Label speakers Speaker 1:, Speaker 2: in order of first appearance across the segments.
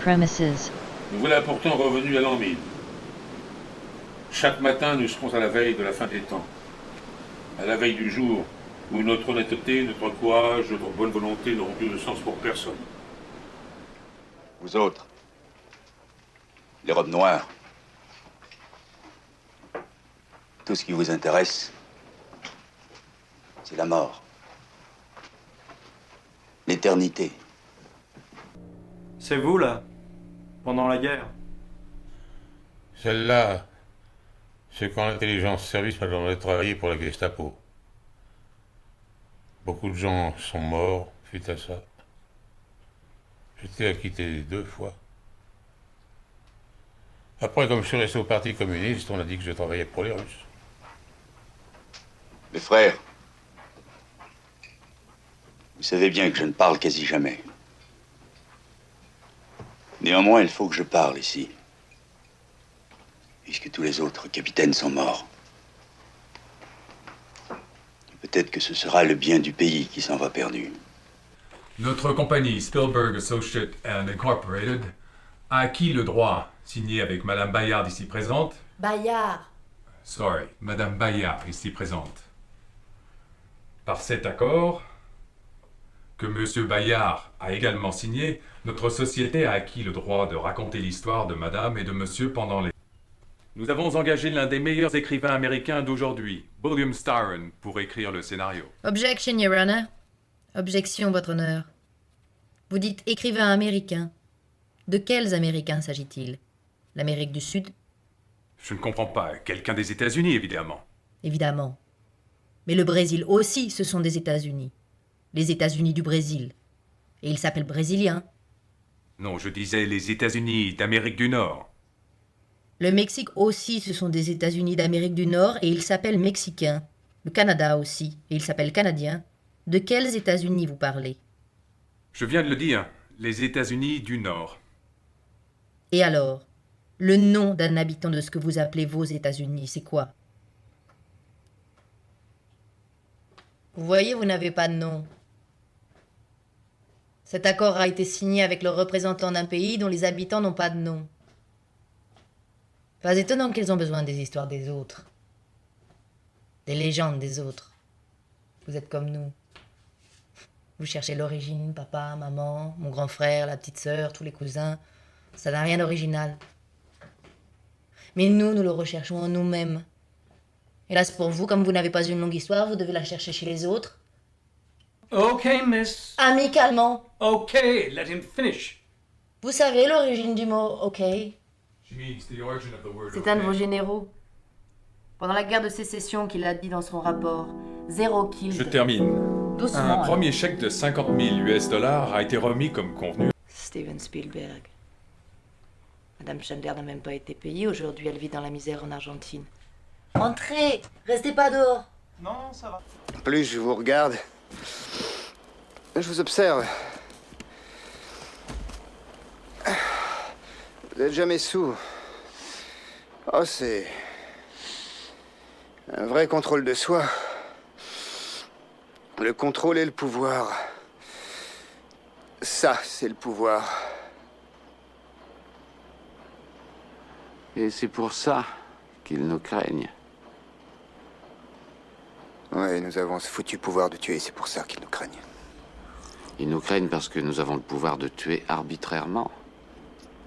Speaker 1: premises.
Speaker 2: Nous voilà pourtant revenus à l'an 1000. Chaque matin, nous serons à la veille de la fin des temps. À la veille du jour où notre honnêteté, notre courage, notre bonne volonté n'auront plus de sens pour personne.
Speaker 3: Vous autres, les robes noires, tout ce qui vous intéresse, c'est la mort. L'éternité.
Speaker 4: C'est vous, là, pendant la guerre.
Speaker 2: Celle-là, c'est quand l'intelligence service m'a demandé de travailler pour la Gestapo. Beaucoup de gens sont morts suite à ça. J'étais acquitté 2 fois. Après, comme je suis resté au Parti communiste, on a dit que je travaillais pour les Russes.
Speaker 3: Mes frères, vous savez bien que je ne parle quasi jamais. Néanmoins, il faut que je parle ici, puisque tous les autres capitaines sont morts. Peut-être que ce sera le bien du pays qui s'en va perdu.
Speaker 5: Notre compagnie Spielberg Associates and Incorporated a acquis le droit, signé avec Madame Bayard ici présente.
Speaker 6: Bayard.
Speaker 5: Sorry, Madame Bayard ici présente. Par cet accord, que Monsieur Bayard a également signé, notre société a acquis le droit de raconter l'histoire de Madame et de Monsieur pendant les... Nous avons engagé l'un des meilleurs écrivains américains d'aujourd'hui, William Styron, pour écrire le scénario.
Speaker 6: Objection, Your Honor. Objection, Votre Honneur. Vous dites écrivain américain. De quels Américains s'agit-il? L'Amérique du Sud?
Speaker 5: Je ne comprends pas. Quelqu'un des États-Unis, évidemment.
Speaker 6: Évidemment. Mais le Brésil aussi, ce sont des États-Unis. Les États-Unis du Brésil. Et ils s'appellent Brésiliens.
Speaker 5: Non, je disais les États-Unis d'Amérique du Nord.
Speaker 6: Le Mexique aussi, ce sont des États-Unis d'Amérique du Nord et ils s'appellent Mexicains. Le Canada aussi, et ils s'appellent Canadiens. De quels États-Unis vous parlez?
Speaker 5: Je viens de le dire, les États-Unis du Nord.
Speaker 6: Et alors? Le nom d'un habitant de ce que vous appelez vos États-Unis, c'est quoi? Vous voyez, vous n'avez pas de nom. Cet accord a été signé avec le représentant d'un pays dont les habitants n'ont pas de nom. Pas étonnant qu'ils ont besoin des histoires des autres. Des légendes des autres. Vous êtes comme nous. Vous cherchez l'origine, papa, maman, mon grand frère, la petite sœur, tous les cousins. Ça n'a rien d'original. Mais nous le recherchons en nous-mêmes. Hélas pour vous, comme vous n'avez pas une longue histoire, vous devez la chercher chez les autres.
Speaker 4: Okay, miss.
Speaker 6: Amicalement.
Speaker 4: Okay, let him finish.
Speaker 6: Vous savez l'origine du mot « ok ». C'est un de vos généraux. Pendant la guerre de sécession qu'il a dit dans son rapport. 0 kill.
Speaker 5: Je termine.
Speaker 6: Doucement.
Speaker 5: Un premier chèque de 50 000 US$ a été remis comme convenu.
Speaker 6: Steven Spielberg. Madame Chandler n'a même pas été payée. Aujourd'hui, elle vit dans la misère en Argentine. Entrez! Restez pas dehors!
Speaker 4: Non, ça va.
Speaker 7: Plus je vous regarde, je vous observe. Vous n'êtes jamais sourd. Oh, c'est un vrai contrôle de soi. Le contrôle et le pouvoir. Ça, c'est le pouvoir.
Speaker 8: Et c'est pour ça qu'ils nous craignent.
Speaker 7: Ouais, nous avons ce foutu pouvoir de tuer, c'est pour ça qu'ils nous craignent.
Speaker 8: Ils nous craignent parce que nous avons le pouvoir de tuer arbitrairement.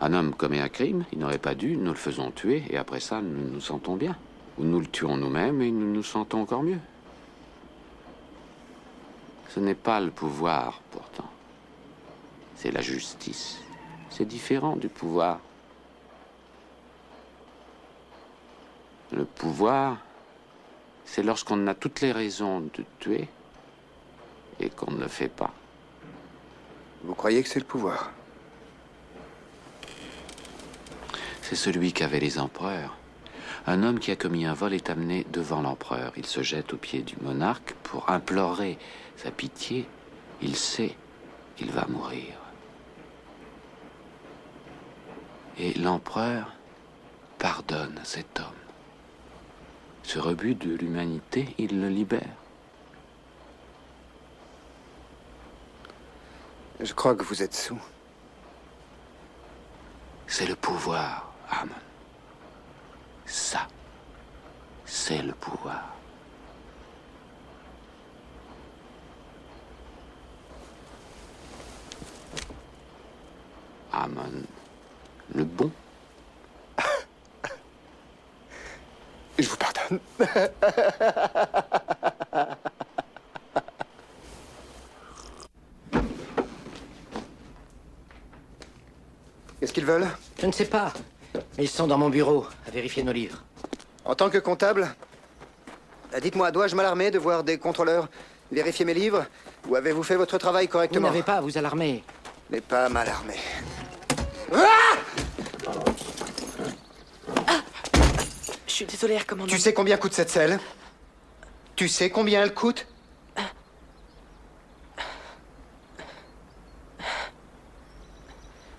Speaker 8: Un homme commet un crime, il n'aurait pas dû, nous le faisons tuer, et après ça, nous nous sentons bien. Ou nous le tuons nous-mêmes et nous nous sentons encore mieux. Ce n'est pas le pouvoir, pourtant. C'est la justice. C'est différent du pouvoir. Le pouvoir, c'est lorsqu'on a toutes les raisons de tuer et qu'on ne le fait pas.
Speaker 7: Vous croyez que c'est le pouvoir?
Speaker 8: C'est celui qu'avaient les empereurs. Un homme qui a commis un vol est amené devant l'empereur. Il se jette aux pieds du monarque pour implorer sa pitié. Il sait qu'il va mourir. Et l'empereur pardonne à cet homme. Ce rebut de l'humanité, il le libère.
Speaker 7: Je crois que vous êtes sous.
Speaker 8: C'est le pouvoir, Harmon. Ça, c'est le pouvoir. Harmon, le bon.
Speaker 7: Je vous pardonne. Qu'est-ce qu'ils veulent?
Speaker 1: Je ne sais pas. Mais ils sont dans mon bureau, à vérifier nos livres.
Speaker 7: En tant que comptable, dites-moi, dois-je m'alarmer de voir des contrôleurs vérifier mes livres? Ou avez-vous fait votre travail
Speaker 1: Vous
Speaker 7: correctement?
Speaker 1: n'avez pas à vous alarmer.
Speaker 7: Mais pas à m'alarmer.
Speaker 9: Je suis désolée, Air Commandant.
Speaker 7: Tu sais combien coûte cette selle? Tu sais combien elle coûte?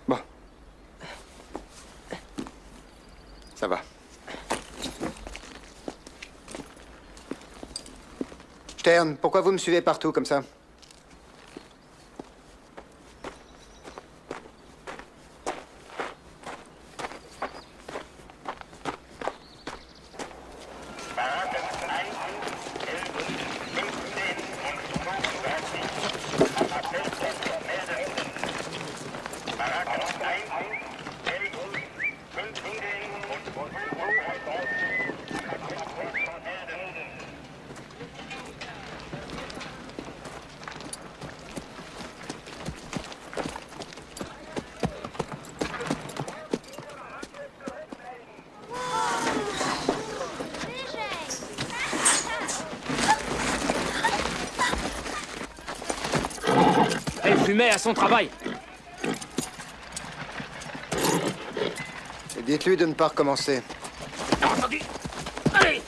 Speaker 7: Bon. Ça va. Stern, pourquoi vous me suivez partout comme ça?
Speaker 1: Elle fumait à son travail.
Speaker 7: Et dites-lui de ne pas recommencer.
Speaker 1: Entendu. Allez!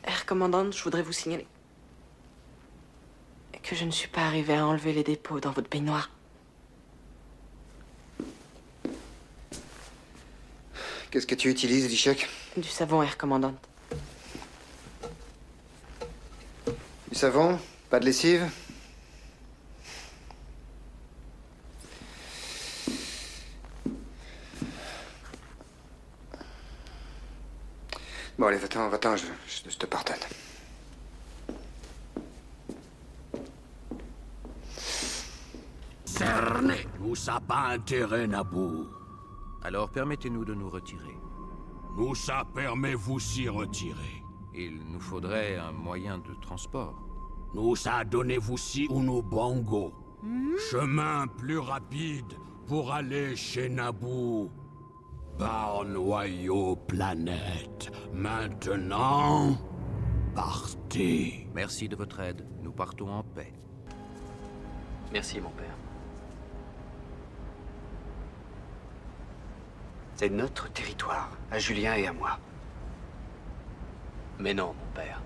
Speaker 9: Air Commandant, je voudrais vous signaler que je ne suis pas arrivée à enlever les dépôts dans votre baignoire.
Speaker 7: Qu'est-ce que tu utilises, Dishek?
Speaker 9: Du savon, Air Commandant.
Speaker 7: Du savon? Pas de lessive? Bon, allez, va-t'en, je te pardonne.
Speaker 10: Cerné, Moussa pas intérêt, Naboo.
Speaker 11: Alors permettez-nous de nous retirer.
Speaker 10: Moussa permet vous s'y retirer.
Speaker 11: Il nous faudrait un moyen de transport.
Speaker 10: Moussa donnez-vous si ou nos bongo. Chemin plus rapide pour aller chez Naboo. Par noyau planète. Maintenant, partez.
Speaker 11: Merci de votre aide. Nous partons en paix.
Speaker 12: Merci, mon père. C'est notre territoire, à Julien et à moi. Mais non, mon père.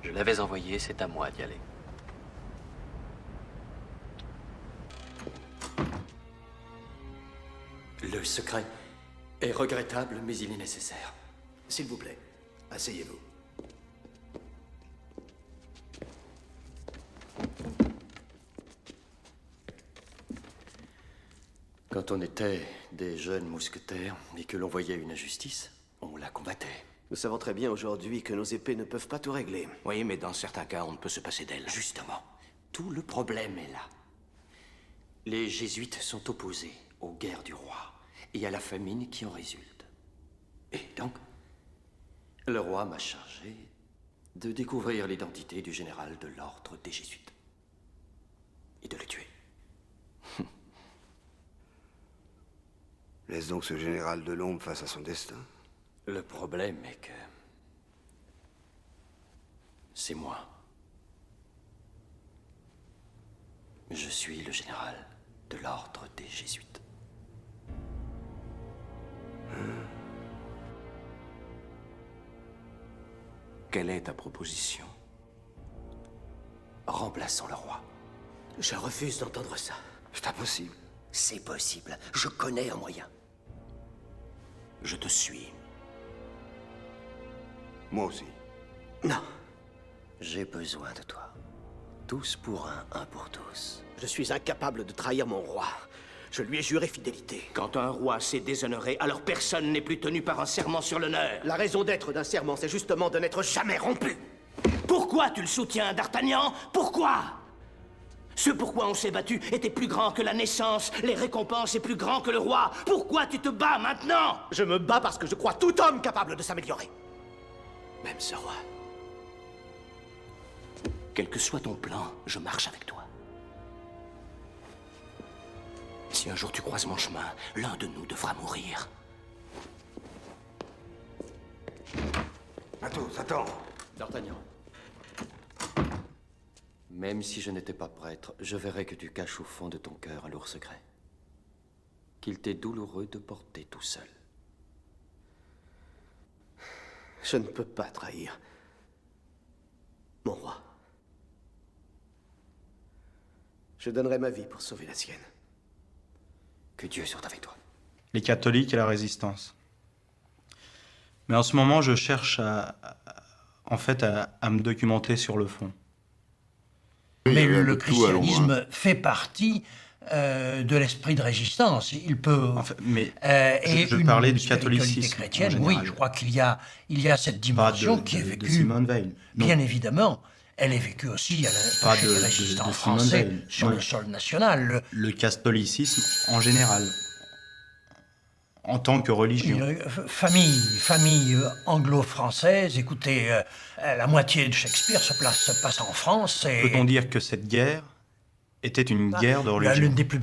Speaker 12: Je l'avais envoyé, c'est à moi d'y aller.
Speaker 13: Le secret est regrettable, mais il est nécessaire. S'il vous plaît, asseyez-vous. Quand on était des jeunes mousquetaires et que l'on voyait une injustice, on la combattait.
Speaker 14: Nous savons très bien aujourd'hui que nos épées ne peuvent pas tout régler.
Speaker 13: Oui, mais dans certains cas, on ne peut se passer d'elles. Justement, tout le problème est là. Les jésuites sont opposés aux guerres du roi et à la famine qui en résulte. Et donc, le roi m'a chargé de découvrir l'identité du général de l'ordre des jésuites et de le tuer.
Speaker 15: Laisse donc ce général de l'ombre face à son destin.
Speaker 13: Le problème est que... c'est moi. Je suis le général de l'ordre des jésuites.
Speaker 14: Quelle est ta proposition?
Speaker 13: Remplaçons le roi.
Speaker 14: Je refuse d'entendre ça.
Speaker 15: C'est impossible.
Speaker 13: C'est possible. Je connais un moyen.
Speaker 14: Je te suis.
Speaker 15: Moi aussi.
Speaker 14: Non. J'ai besoin de toi. Tous pour un pour tous. Je suis incapable de trahir mon roi. Je lui ai juré fidélité. Quand un roi s'est déshonoré, alors personne n'est plus tenu par un serment sur l'honneur. La raison d'être d'un serment, c'est justement de n'être jamais rompu. Pourquoi tu le soutiens, D'Artagnan? Pourquoi? Ce pourquoi on s'est battu était plus grand que la naissance, les récompenses est plus grand que le roi. Pourquoi tu te bats maintenant? Je me bats parce que je crois tout homme capable de s'améliorer. Même ce roi. Quel que soit ton plan, je marche avec toi. Si un jour tu croises mon chemin, l'un de nous devra mourir.
Speaker 15: Athos, attends.
Speaker 13: D'Artagnan. Même si je n'étais pas prêtre, je verrais que tu caches au fond de ton cœur un lourd secret. Qu'il t'est douloureux de porter tout seul.
Speaker 14: Je ne peux pas trahir mon roi. Je donnerai ma vie pour sauver la sienne.
Speaker 13: Que Dieu soit avec toi.
Speaker 4: Les catholiques et la résistance. Mais en ce moment, je cherche à me documenter sur le fond.
Speaker 16: Mais le christianisme fait partie de l'esprit de résistance. Il peut. Et
Speaker 4: je parlais du catholicisme
Speaker 16: chrétienne, oui, je crois qu'il y a cette dimension qui est vécue.
Speaker 4: De Simone Veil.
Speaker 16: Bien évidemment. Elle est vécue aussi à la résistance française sur le sol national.
Speaker 4: Le catholicisme en général, en tant que religion.
Speaker 16: Famille anglo-française, écoutez, la moitié de Shakespeare se passe en France.
Speaker 4: Peut-on dire que cette guerre était une guerre de religion?
Speaker 16: L'une des plus